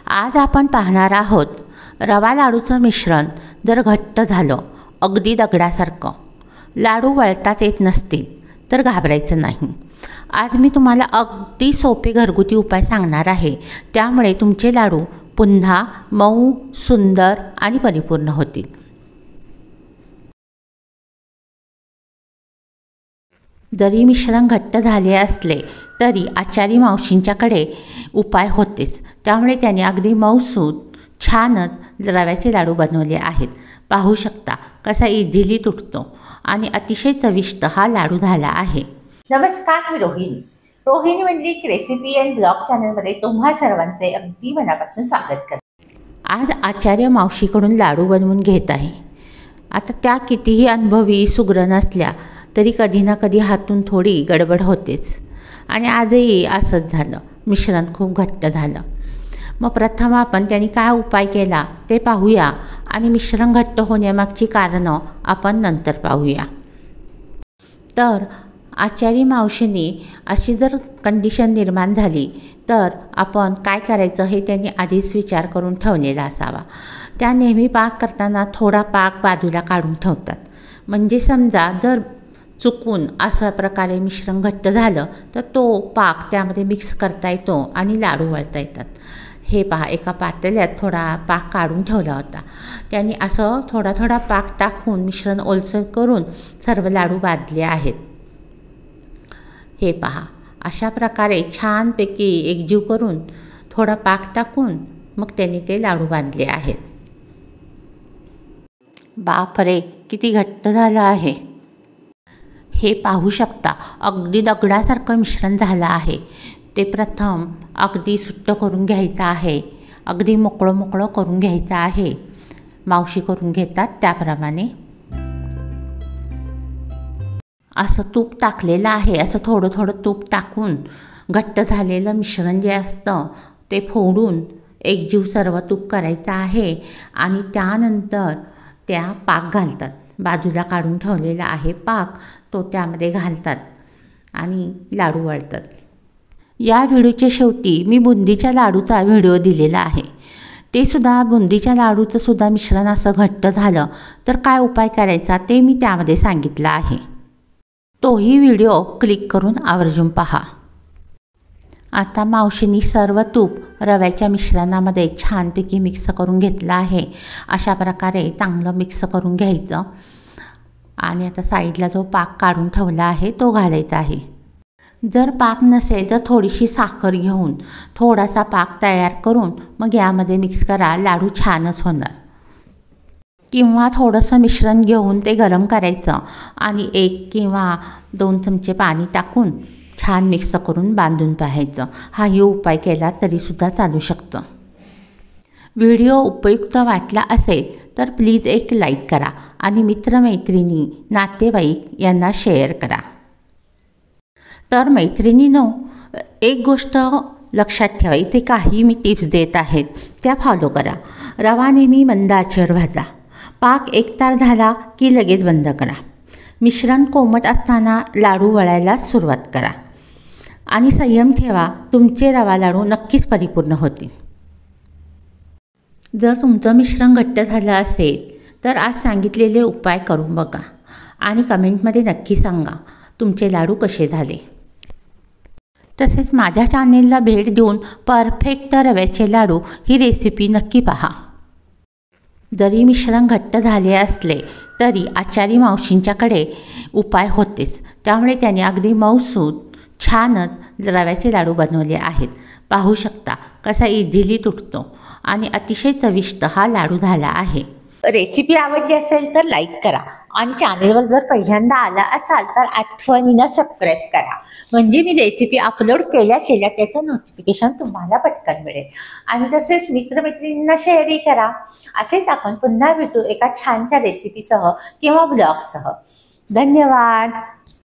आज आपण पाहणार आहोत रवा लाडूचं मिश्रण जर घट्ट झालं अगदी दगडासारखं, लाडू वळताच येत नसतील तर घाबरायचं नाही। आज मी तुम्हाला अगदी सोपे घरगुती उपाय सांगणार आहे, त्यामुळे तुमचे लाडू पुन्हा मऊ, सुंदर आणि परिपूर्ण होतील। जरी मिश्रण घट्ट झाले असले तरी आचारी मावशींच्याकडे उपाय होतेच, त्यामुळे त्यांनी अगदी मऊसूत छानच रव्याचे लाडू बनवले आहेत। पाहू शकता कसा इझिली तुटतो आणि अतिशय चविष्ट हा लाडू झाला आहे। नमस्कार, मी Rohini Mandlik recipe and blog चॅनलमध्ये तुम्हा सर्वांचे अगदी मनापासून स्वागत करते। आज आचार्य मावशीकडून लाडू बनवून घेत आहे। आता त्या कितीही अनुभवी सुगरण असल्या तरी कधी ना कधी हातून थोडी गडबड होतेच आणि आजही असंच झालं, मिश्रण खूप घट्ट झालं। मग प्रथम आपण त्यांनी काय उपाय केला ते पाहूया आणि मिश्रण घट्ट होण्यामागची कारणं आपण नंतर पाहूया। तर आचारी मावशींनी अशी जर कंडिशन निर्माण झाली तर आपण काय करायचं हे त्यांनी आधीच विचार करून ठेवलेला असावा। त्या नेहमी पाक करताना थोडा पाक बाजूला काढून ठेवतात, म्हणजे समजा जर चुकून अशा प्रकारे मिश्रण घट्ट झालं तर तो पाक त्यामध्ये मिक्स करता येतो आणि लाडू वळता येतात। हे पहा, एका पातेल्यात थोडा पाक काढून ठेवला होता, त्यांनी असं थोडा थोडा पाक टाकून मिश्रण ओलसर करून सर्व लाडू बांधले आहेत। हे पहा, अशा प्रकारे छानपैकी एकजीव करून थोडा पाक टाकून मग त्यांनी ते लाडू बांधले आहेत। बापरे, किती घट्ट झालं आहे हे पाहू शकता। अगदी दगडासारखं मिश्रण झालं आहे। ते प्रथम अगदी सुट्ट करून घ्यायचं आहे, अगदी मोकळं मोकळं करून घ्यायचं आहे। मावशी करून घेतात त्याप्रमाणे असं तूप टाकलेलं आहे, असं थोडं थोडं तूप टाकून घट्ट झालेलं मिश्रण जे असतं ते फोडून एकजीव सर्व तूप करायचं आहे आणि त्यानंतर त्या पाक घालतात। बाजूला काढून ठेवलेला आहे पाक, तो त्यामध्ये घालतात आणि लाडू वळतात। या व्हिडिओच्या शेवटी मी बुंदीच्या लाडूचा व्हिडिओ दिलेला आहे, ते सुद्धा बुंदीच्या लाडूचं सुद्धा मिश्रण असं घट्ट झालं तर काय उपाय करायचा ते मी त्यामध्ये सांगितलं आहे, तोही व्हिडिओ क्लिक करून आवर्जून पहा। आता मावशींनी सर्व तूप रव्याच्या मिश्रणामध्ये छानपैकी मिक्स करून घेतलं आहे। अशा प्रकारे चांगलं मिक्स करून घ्यायचं आणि आता साईडला जो पाक काढून ठेवला आहे तो घालायचा आहे। जर पाक नसेल तर थोडीशी साखर घेऊन थोडासा पाक तयार करून मग यामध्ये मिक्स करा, लाडू छानच होणार। किंवा थोडंसं मिश्रण घेऊन ते गरम करायचं आणि 1 किंवा 2 चमचे पाणी टाकून छान मिक्स करून बांधून पाहायचं। हाही उपाय केला तरीसुद्धा चालू शकतं। व्हिडिओ उपयुक्त वाटला असेल तर प्लीज एक लाईक करा आणि मित्रमैत्रिणी, नातेवाईक यांना शेअर करा। तर मैत्रिणींनो, एक गोष्ट लक्षात ठेवा, इथे काही मी टिप्स देत आहेत त्या फॉलो करा। रवा नेहमी मंद आचेवर भाजा, पाक एकतार झाला की लगेच बंद करा, मिश्रण कोमट असताना लाडू वळायला सुरुवात करा आणि संयम ठेवा, तुमचे रवा लाडू नक्कीच परिपूर्ण होतील। जर तुमचं मिश्रण घट्ट झालं असेल तर आज सांगितलेले उपाय करून बघा आणि कमेंटमध्ये नक्की सांगा तुमचे लाडू कसे झाले। तसेच माझ्या चॅनेलला भेट देऊन परफेक्ट रव्याचे लाडू ही रेसिपी नक्की पहा। जरी मिश्रण घट्ट झाले असले तरी आचारी मावशींच्याकडे उपाय होतेच, त्यामुळे त्यांनी अगदी मऊसूत छानच रव्याचे लाडू बनवले आहेत। पाहू शकता कसा इझिली तुटतो आणि अतिशय चविष्ट हा लाडू झाला आहे। रेसिपी आवडली असेल तर लाईक करा आणि चॅनेलवर जर पहिल्यांदा आला असाल तर आठवणीनं सबस्क्राईब करा, म्हणजे मी रेसिपी अपलोड केल्या त्याचं नोटिफिकेशन तुम्हाला पटकन मिळेल। आणि तसेच मित्रमैत्रिणींना शेअरही करा। असेच आपण पुन्हा भेटू एका छानशा रेसिपीसह किंवा ब्लॉगसह। धन्यवाद।